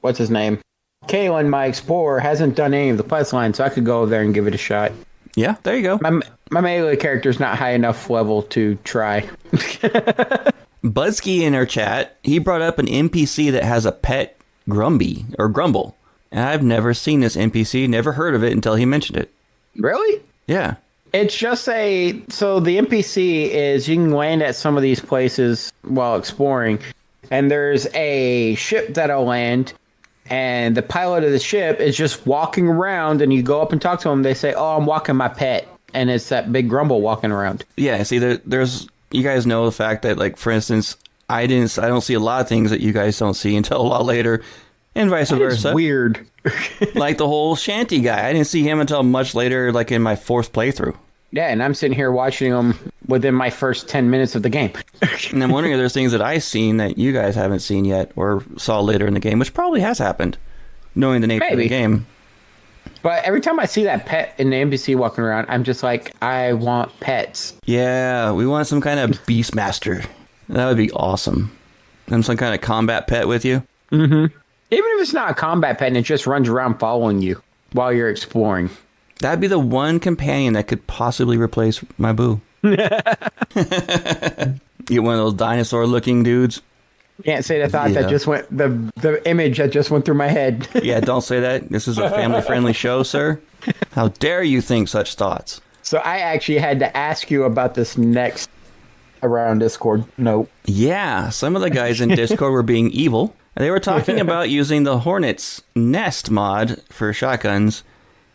[SPEAKER 2] what's his name? Kalen, my explorer, hasn't done any of the quest lines, so I could go over there and give it a shot.
[SPEAKER 1] Yeah, there you go.
[SPEAKER 2] My melee character's not high enough level to try.
[SPEAKER 1] Budsky in our chat, he brought up an NPC that has a pet Grumby or Grumble. And I've never seen this NPC, never heard of it until he mentioned it.
[SPEAKER 2] Really?
[SPEAKER 1] Yeah.
[SPEAKER 2] It's just so the NPC is you can land at some of these places while exploring, and there's a ship that'll land, and the pilot of the ship is just walking around, and you go up and talk to them. They say, "Oh, I'm walking my pet," and it's that big Grumble walking around.
[SPEAKER 1] Yeah. See, there's you guys know the fact that, like, for instance, I don't see a lot of things that you guys don't see until a lot later, and vice versa.
[SPEAKER 2] It's weird.
[SPEAKER 1] Like the whole shanty guy, I didn't see him until much later, like in my 4th playthrough.
[SPEAKER 2] Yeah, and I'm sitting here watching them within my first 10 minutes of the game.
[SPEAKER 1] And I'm wondering if there's things that I've seen that you guys haven't seen yet or saw later in the game, which probably has happened, knowing the nature of the game.
[SPEAKER 2] But every time I see that pet in the NPC walking around, I'm just like, I want pets.
[SPEAKER 1] Yeah, we want some kind of Beastmaster. That would be awesome. And some kind of combat pet with you.
[SPEAKER 2] Mm-hmm. Even if it's not a combat pet and it just runs around following you while you're exploring.
[SPEAKER 1] That'd be the one companion that could possibly replace my boo. Get one of those dinosaur-looking dudes.
[SPEAKER 2] Can't say the thought that just went, the image that just went through my head.
[SPEAKER 1] Yeah, don't say that. This is a family-friendly show, sir. How dare you think such thoughts?
[SPEAKER 2] So I actually had to ask you about this next around Discord. Nope.
[SPEAKER 1] Yeah, some of the guys in Discord were being evil. They were talking about using the Hornets nest mod for shotguns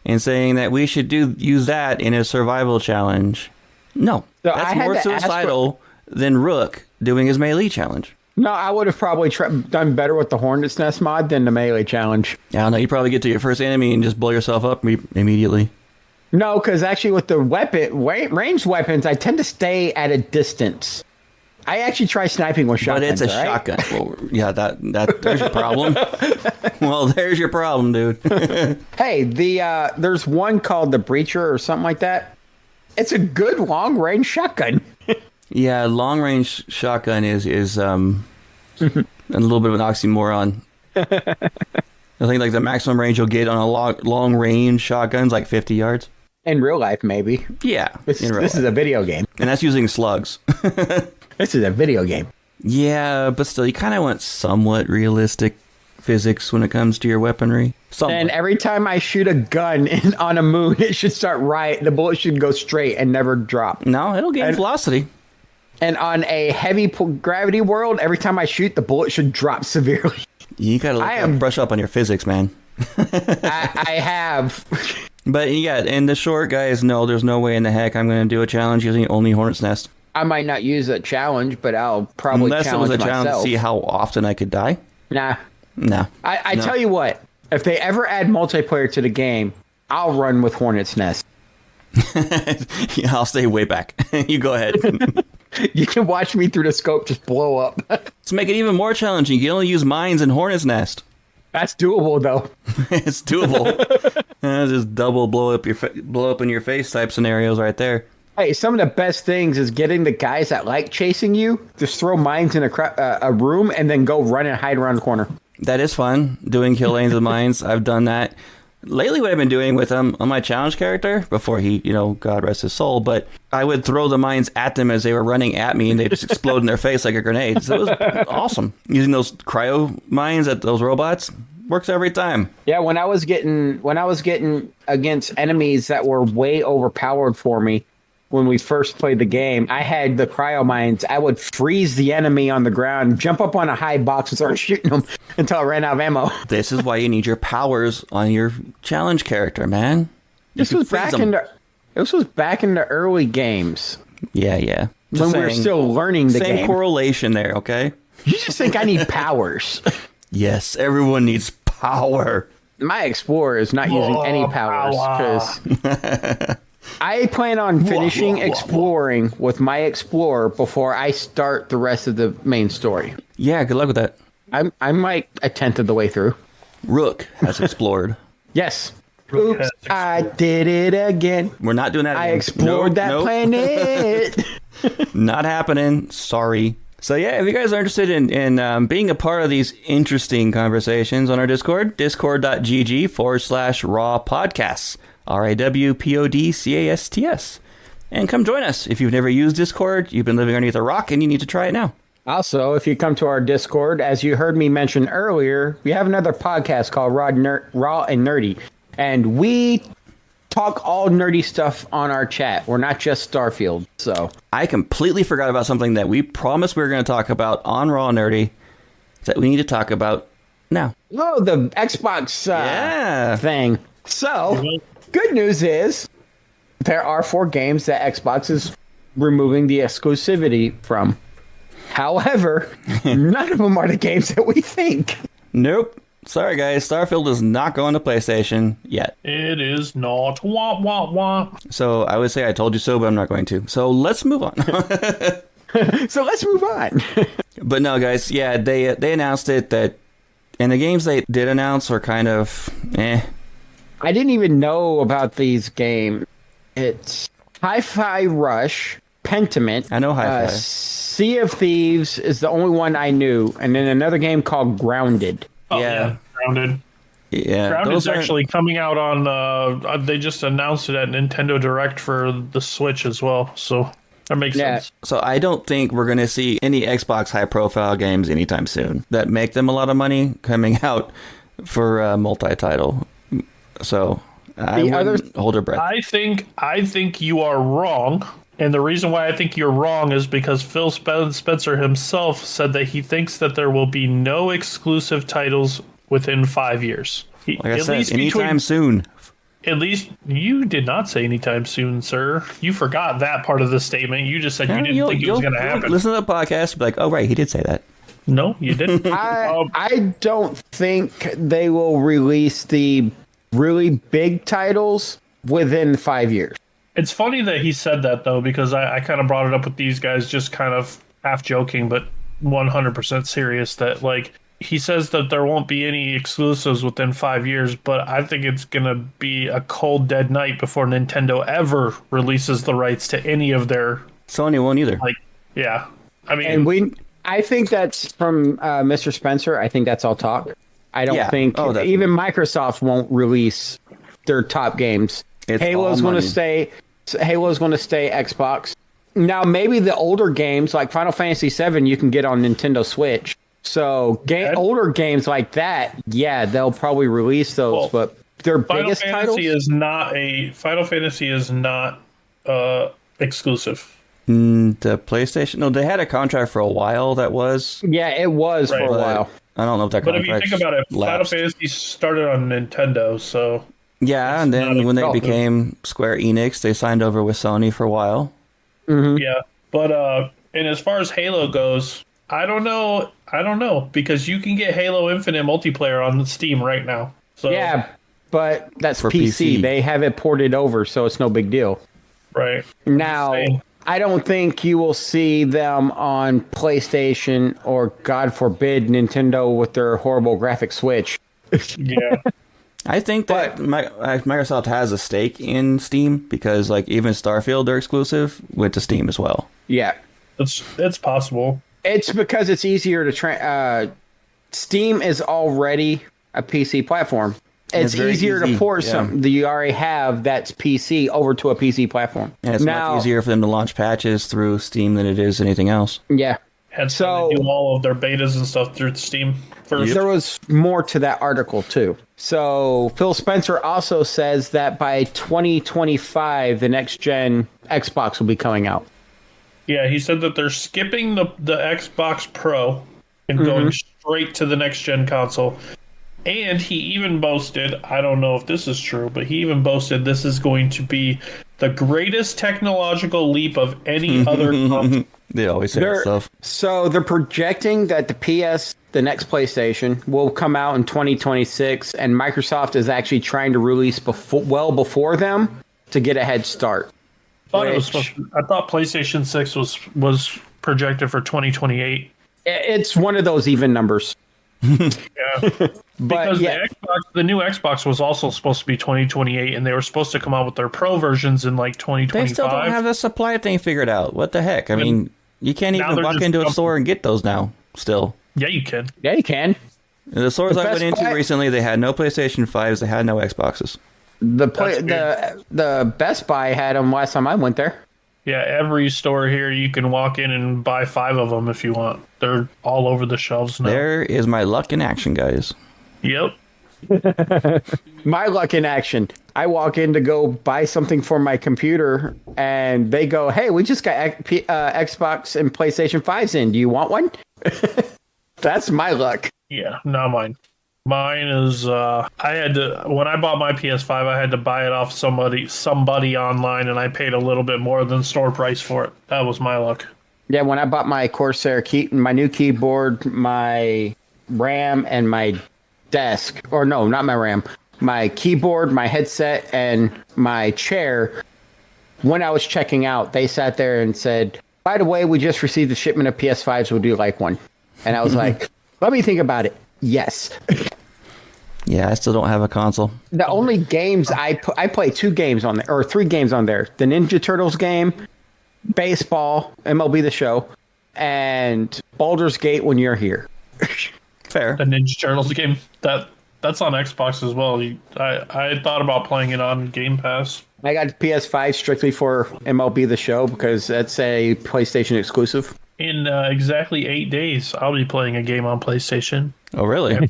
[SPEAKER 1] and saying that we should use that in a survival challenge. No,
[SPEAKER 2] so
[SPEAKER 1] that's more suicidal than Rook doing his melee challenge.
[SPEAKER 2] No, I would have probably done better with the Hornets nest mod than the melee challenge.
[SPEAKER 1] I don't know, you probably get to your first enemy and just blow yourself up immediately.
[SPEAKER 2] No, because actually with the ranged weapons, I tend to stay at a distance. I actually try sniping with shotguns.
[SPEAKER 1] But it's a shotgun. Well, yeah, there's your problem. Well, there's your problem, dude.
[SPEAKER 2] Hey, there's one called the Breacher or something like that. It's a good long range shotgun.
[SPEAKER 1] Yeah, long range shotgun is a little bit of an oxymoron. I think like the maximum range you'll get on a long range shotgun's like 50 yards.
[SPEAKER 2] In real life, maybe.
[SPEAKER 1] Yeah,
[SPEAKER 2] this is a video game,
[SPEAKER 1] and that's using slugs.
[SPEAKER 2] This is a video game.
[SPEAKER 1] Yeah, but still, you kind of want somewhat realistic physics when it comes to your weaponry. Somewhat.
[SPEAKER 2] And every time I shoot a gun on a moon, it should start right. The bullet should go straight and never drop.
[SPEAKER 1] No, it'll gain velocity.
[SPEAKER 2] And on a heavy gravity world, every time I shoot, the bullet should drop severely.
[SPEAKER 1] You gotta brush up on your physics, man.
[SPEAKER 2] I have.
[SPEAKER 1] But yeah, and the short guys, no, there's no way in the heck I'm going to do a challenge using only Hornet's Nest.
[SPEAKER 2] I might not use a challenge, but I'll probably challenge myself. Unless it was a challenge
[SPEAKER 1] to see how often I could die?
[SPEAKER 2] Nah.
[SPEAKER 1] No.
[SPEAKER 2] I tell you what, if they ever add multiplayer to the game, I'll run with Hornet's Nest.
[SPEAKER 1] Yeah, I'll stay way back. You go ahead.
[SPEAKER 2] You can watch me through the scope just blow up.
[SPEAKER 1] Let's make it even more challenging. You can only use mines in Hornet's Nest.
[SPEAKER 2] That's doable, though.
[SPEAKER 1] It's doable. Just double blow up in your face type scenarios right there.
[SPEAKER 2] Hey, some of the best things is getting the guys that like chasing you, just throw mines in a room and then go run and hide around the corner.
[SPEAKER 1] That is fun, doing kill lanes of mines. I've done that. Lately, what I've been doing with on my challenge character, before he, God rest his soul, but I would throw the mines at them as they were running at me, and they'd just explode in their face like a grenade. So it was awesome. Using those cryo mines at those robots works every time.
[SPEAKER 2] Yeah, when I was getting against enemies that were way overpowered for me, when we first played the game, I had the cryo mines. I would freeze the enemy on the ground, jump up on a high box and start shooting them until I ran out of ammo.
[SPEAKER 1] This is why you need your powers on your challenge character, man.
[SPEAKER 2] This was back in the early games.
[SPEAKER 1] Yeah.
[SPEAKER 2] When we were still learning the game.
[SPEAKER 1] Same correlation there, okay?
[SPEAKER 2] You just think I need powers.
[SPEAKER 1] Yes, everyone needs power.
[SPEAKER 2] My Explorer is not using any powers because I plan on finishing exploring with my Explorer before I start the rest of the main story.
[SPEAKER 1] Yeah, good luck with that.
[SPEAKER 2] I'm like a tenth of the way through.
[SPEAKER 1] Rook has explored.
[SPEAKER 2] Yes. Oops, I did it again.
[SPEAKER 1] We're not doing that again.
[SPEAKER 2] I explored that planet.
[SPEAKER 1] Not happening. Sorry. So yeah, if you guys are interested in being a part of these interesting conversations on our Discord, discord.gg/raw podcasts. R.A.W. podcasts. And come join us. If you've never used Discord, you've been living underneath a rock, and you need to try it now.
[SPEAKER 2] Also, if you come to our Discord, as you heard me mention earlier, we have another podcast called Raw and Nerdy. And we talk all nerdy stuff on our chat. We're not just Starfield. So
[SPEAKER 1] I completely forgot about something that we promised we were going to talk about on Raw Nerdy that we need to talk about now.
[SPEAKER 2] Oh, the Xbox thing. So, good news is there are 4 games that Xbox is removing the exclusivity from. However, none of them are the games that we think.
[SPEAKER 1] Nope. Sorry, guys. Starfield is not going to PlayStation yet.
[SPEAKER 3] It is not. Wah, wah, wah.
[SPEAKER 1] So I would say I told you so, but I'm not going to. So let's move on. But no, guys. Yeah, they announced it that, and the games they did announce were kind of
[SPEAKER 2] I didn't even know about these games. It's Hi-Fi Rush, Pentiment.
[SPEAKER 1] I know Hi-Fi.
[SPEAKER 2] Sea of Thieves is the only one I knew, and then another game called Grounded.
[SPEAKER 3] Oh, yeah. Grounded.
[SPEAKER 1] Yeah,
[SPEAKER 3] Grounded's actually coming out on. They just announced it at Nintendo Direct for the Switch as well, so that makes sense.
[SPEAKER 1] So I don't think we're going to see any Xbox high-profile games anytime soon that make them a lot of money coming out for multi-title. So I wouldn't hold your breath.
[SPEAKER 3] I think you are wrong. And the reason why I think you're wrong is because Phil Spencer himself said that he thinks that there will be no exclusive titles within 5 years.
[SPEAKER 1] Like I said, anytime soon.
[SPEAKER 3] At least you did not say anytime soon, sir. You forgot that part of the statement. You just said you didn't think it was going to happen.
[SPEAKER 1] Listen to the podcast and be like, oh, right, he did say that.
[SPEAKER 3] No, you didn't.
[SPEAKER 2] I don't think they will release the really big titles within 5 years.
[SPEAKER 3] It's funny that he said that, though, because I kind of brought it up with these guys just kind of half joking, but 100% serious that, like, he says that there won't be any exclusives within 5 years, but I think it's going to be a cold, dead night before Nintendo ever releases the rights to any of their...
[SPEAKER 1] Sony won't either.
[SPEAKER 3] Like, yeah. I mean...
[SPEAKER 2] And I think that's from Mr. Spencer. I think that's all talk. I don't think... even Microsoft won't release their top games. Halo's going to stay Xbox. Now, maybe the older games like Final Fantasy VII you can get on Nintendo Switch. So older games like that, yeah, they'll probably release those. But their biggest titles
[SPEAKER 3] Final Fantasy is not exclusive.
[SPEAKER 1] The PlayStation? No, they had a contract for a while that was.
[SPEAKER 2] Yeah, it was for a while.
[SPEAKER 1] I don't know if that contract.
[SPEAKER 3] But if you think about it, Final Fantasy started on Nintendo, so.
[SPEAKER 1] Yeah, and then when they became Square Enix, they signed over with Sony for a while.
[SPEAKER 2] Mm-hmm.
[SPEAKER 3] Yeah, but and as far as Halo goes, I don't know because you can get Halo Infinite multiplayer on Steam right now. So
[SPEAKER 2] yeah, but that's
[SPEAKER 1] for
[SPEAKER 2] PC. They have it ported over, so it's no big deal.
[SPEAKER 3] Right.
[SPEAKER 2] Now, I don't think you will see them on PlayStation or, God forbid, Nintendo with their horrible graphic switch.
[SPEAKER 3] Yeah.
[SPEAKER 1] I think that Microsoft has a stake in Steam because, like, even Starfield, they're exclusive, went to Steam as well.
[SPEAKER 2] Yeah.
[SPEAKER 3] It's possible.
[SPEAKER 2] It's because it's easier to Steam is already a PC platform. It's easier to port something that you already have that's PC over to a PC platform.
[SPEAKER 1] And it's much easier for them to launch patches through Steam than it is anything else.
[SPEAKER 2] Yeah.
[SPEAKER 3] And so they do all of their betas and stuff through Steam first.
[SPEAKER 2] There was more to that article, too. So Phil Spencer also says that by 2025, the next-gen Xbox will be coming out.
[SPEAKER 3] Yeah, he said that they're skipping the Xbox Pro and going straight to the next-gen console. And he even boasted, I don't know if this is true, but he even boasted this is going to be the greatest technological leap of any other console.
[SPEAKER 1] They always say that stuff.
[SPEAKER 2] So they're projecting that the next PlayStation, will come out in 2026, and Microsoft is actually trying to release well before them to get a head start.
[SPEAKER 3] I thought PlayStation 6 was projected for 2028.
[SPEAKER 2] It's one of those even numbers.
[SPEAKER 3] Yeah. Because the new Xbox was also supposed to be 2028, and they were supposed to come out with their Pro versions in like 2025.
[SPEAKER 1] They still don't have the supply thing figured out. What the heck? I mean, you can't even walk into a store and get those now, still.
[SPEAKER 3] Yeah, you can.
[SPEAKER 2] Yeah, you can.
[SPEAKER 1] The stores I went into recently, they had no PlayStation 5s, they had no Xboxes.
[SPEAKER 2] The Best Buy had them last time I went there.
[SPEAKER 3] Yeah, every store here, you can walk in and buy 5 of them if you want. They're all over the shelves now.
[SPEAKER 1] There is my luck in action, guys.
[SPEAKER 3] Yep.
[SPEAKER 2] My luck in action. I walk in to go buy something for my computer, and they go, "Hey, we just got Xbox and PlayStation 5s in. Do you want one?" That's my luck.
[SPEAKER 3] Yeah, not mine. Mine is I had to when I bought my PS5, I had to buy it off somebody online, and I paid a little bit more than store price for it. That was my luck.
[SPEAKER 2] Yeah, when I bought my Corsair my new keyboard, my RAM, and my desk, or no, not my RAM, my keyboard, my headset, and my chair, when I was checking out, they sat there and said, "By the way, we just received a shipment of PS5s. Would you like one?" And I was like, "Let me think about it." Yes.
[SPEAKER 1] Yeah, I still don't have a console.
[SPEAKER 2] The only games I play 2 games on there, or 3 games on there: the Ninja Turtles game, baseball, MLB The Show, and Baldur's Gate when you're here.
[SPEAKER 1] Fair.
[SPEAKER 3] The Ninja Turtles game, that's on Xbox as well. I thought about playing it on Game Pass.
[SPEAKER 2] I got PS5 strictly for MLB The Show because that's a PlayStation exclusive.
[SPEAKER 3] In exactly 8 days, I'll be playing a game on PlayStation.
[SPEAKER 1] Oh, really?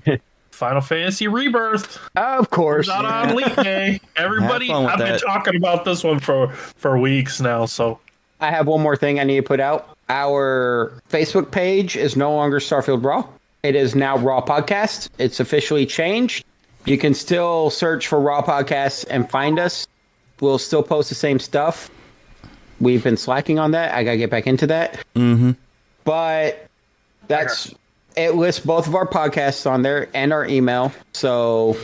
[SPEAKER 3] Final Fantasy Rebirth.
[SPEAKER 2] Of course.
[SPEAKER 3] Not on Leap Day. Everybody, I've been talking about this one for weeks now. So
[SPEAKER 2] I have one more thing I need to put out. Our Facebook page is no longer Starfield Raw. It is now Raw Podcast. It's officially changed. You can still search for Raw Podcasts and find us. We'll still post the same stuff. We've been slacking on that. I got to get back into that.
[SPEAKER 1] Mm-hmm.
[SPEAKER 2] But it lists both of our podcasts on there and our email. So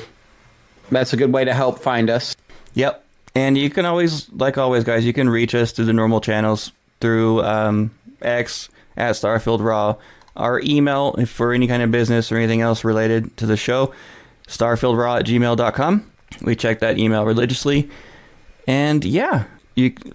[SPEAKER 2] that's a good way to help find us.
[SPEAKER 1] Yep. And you can always, like always, guys, you can reach us through the normal channels, through X, at Starfield Raw. Our email, if for any kind of business or anything else related to the show, starfieldraw@gmail.com. We check that email religiously. And yeah,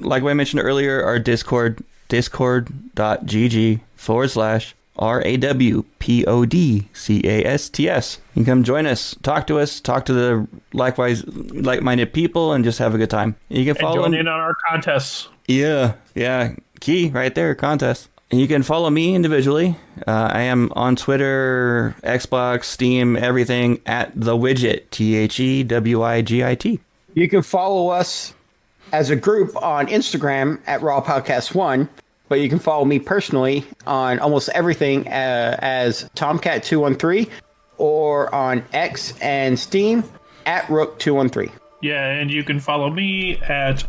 [SPEAKER 1] like I mentioned earlier, our Discord, discord.gg/R.A.W. PODCASTS. You can come join us, talk to the like-minded people, and just have a good time. You can follow
[SPEAKER 3] join in on our contests.
[SPEAKER 1] Yeah, key right there, contest. And you can follow me individually. I am on Twitter, Xbox, Steam, everything at the Wigit, THEWIGIT.
[SPEAKER 2] You can follow us as a group on Instagram at Raw Podcast 1, but you can follow me personally on almost everything as Tomcat213 or on X and Steam at Rook213.
[SPEAKER 3] Yeah, and you can follow me at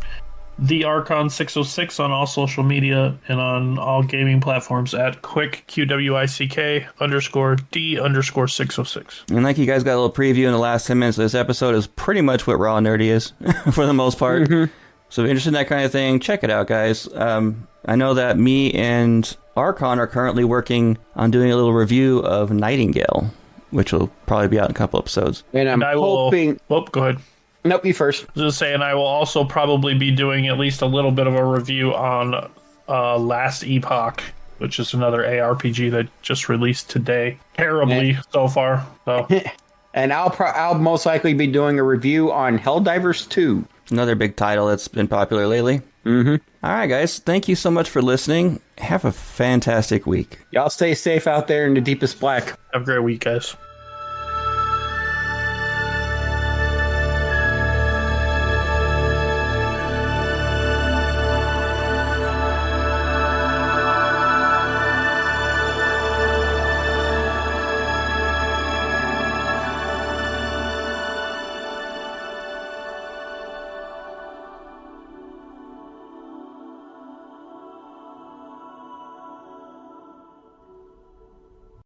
[SPEAKER 3] the Archon 606 on all social media and on all gaming platforms at QWICK_D_606.
[SPEAKER 1] And like you guys got a little preview in the last 10 minutes of this episode, is pretty much what Raw Nerdy is for the most part. Mm-hmm. So if you're interested in that kind of thing, check it out, guys. I know that me and Archon are currently working on doing a little review of Nightingale, which will probably be out in a couple episodes.
[SPEAKER 2] And I'm hoping...
[SPEAKER 3] go ahead.
[SPEAKER 2] Nope, you first.
[SPEAKER 3] Just saying, I will also probably be doing at least a little bit of a review on Last Epoch, which is another ARPG that just released today. Terribly so far. So.
[SPEAKER 2] And I'll most likely be doing a review on Helldivers 2.
[SPEAKER 1] Another big title that's been popular lately.
[SPEAKER 2] Mm-hmm.
[SPEAKER 1] All right, guys. Thank you so much for listening. Have a fantastic week.
[SPEAKER 2] Y'all stay safe out there in the deepest black.
[SPEAKER 3] Have a great week, guys.